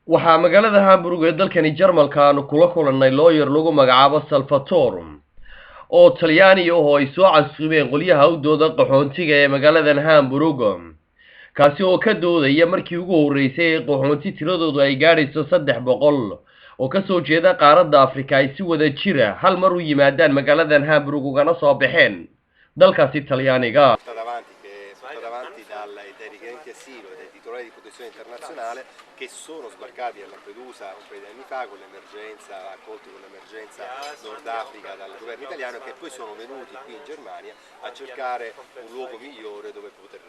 waxaa magaalada Hamburg ee dalkani Jarmalka aanu kula kulannay lawyer lagu magacaabo Salvatore oo Talyaani ah oo ay soo casubeen qolyaha u dooda qaxoontiga ee magaaladan Hamburg kaasi oo ka doodaya markii ugu horeysay ee qaxoonti tiradoodu ay gaadhayso 300 oo ka soo jeeda qaaradda Afrika ay si wada jira hal mar u yimaadaan magaaladan Hamburg ugana soo baxeen dalkaasi Talyaaniga dai titolari di protezione internazionale che sono sbarcati a Lampedusa un paio di anni fa con l'emergenza, accolti con l'emergenza Nord Africa dal governo italiano, che poi sono venuti qui in Germania a cercare un luogo migliore dove poter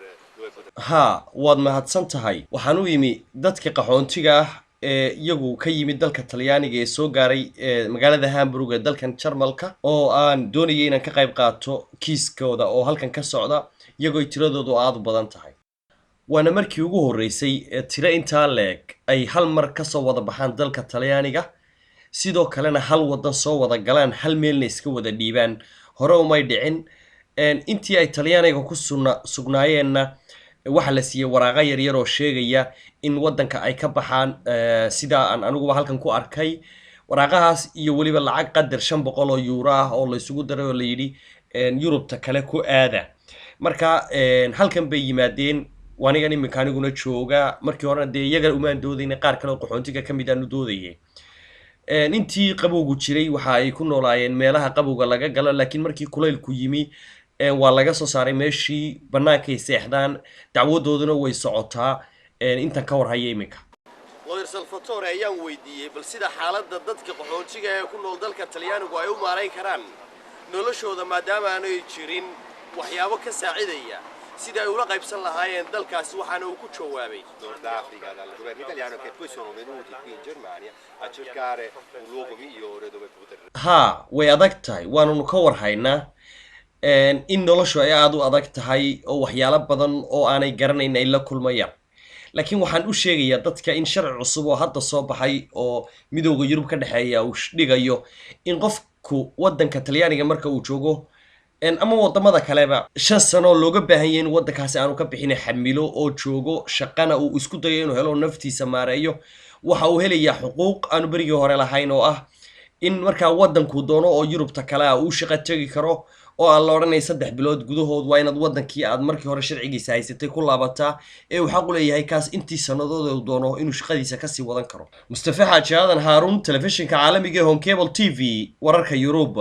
waad mahadsan tahay waxaan u yimi dadka qaxoontiga ah ee iyagu ka yimid dalka Talyaaniga ee soo gaaray magaalada Hamburg ee dalkan Jarmalka oo aan doonayay inaan ka qayb qaato kiiskooda oo halkan ka socda iyagoo tiradoodu aad u badan tahay waana markii ugu horeysay tiro inta leeg ay hal mar ka soo wada baxaan dalka Talyaaniga sidoo kalena hal wadan soo wada galaan hal meelna iska wada dhiibaan hore umay dhicin intii ay Talyaaniga ku sugnaayeenna waxa la siiyay waraqo yar yar oo sheegaya in wadanka ay ka baxaan sida aan anigu halkan ku arkay waraqahaas iyo waliba lacag qadar 500 euro ah oo la isugu daray oo la yiri Yurubta kale ku aada marka halkan bay yimaadeen waanigan imikaaniguna jooga markii hore iyaga uma doodayna qaar kale oo qaxoontiga kamid ah doodayay intii qabowgu jiray waxa ay ku noolaayeen meelaha qabowga laga galo laakiin markii kuleylku yimi waa laga soo saaray meeshii banaanka ay seexdaan dacwadooduna way socotaa inta ka war hayay imika lawyer Salvatore ayaan weydiiyay bal sida xaaladda dadka qaxoontiga ee ku nool dalka Talyaanigu ay u maareyn karaan noloshooda maadaama aanay jirin waxyaabo ka saacidaya sida ay ula qaybsan lahaayeen dalkaas waxaana uu ku jawaabay Nord Africa dal governo italiano che poi sono venuti qui in Germania a cercare un luogo migliore dove poter way adag tahay waanu ka war haynaa in noloshu ay aad u adag tahay oo waxyaalo badan oo aanay garanayn ay la kulmayaan laakiin waxaan u sheegayaa dadka in sharci cusub oo hadda soo baxay oo midowga Yurub ka dhaxeeya uu dhigayo in qofku wadanka Talyaaniga marka uu joogo ama wadamada kaleba 5 sano looga baahan yahay in wadankaasi aanu ka bixin xamilo oo joogo shaqana uu isku dayo inuu helo naftiisa maareeyo waxa uu helayaa xuquuq aanu berigii hore lahayn oo ah in marka wadanku doono oo Yurubta kale uu shaqo tagi karo oo aan la oranay 3 bilood gudahood waa inaad wadankii aad markii hore sharcigiisa haysatay ku laabataa ee uu xaq u leeyahay kaas intii sanadood uu doono inuu shaqadiisa ka sii wadan karo Mustafa Xaaji Aadan Haarun telefishinka caalamiga ee Home Cable TV wararka Yurub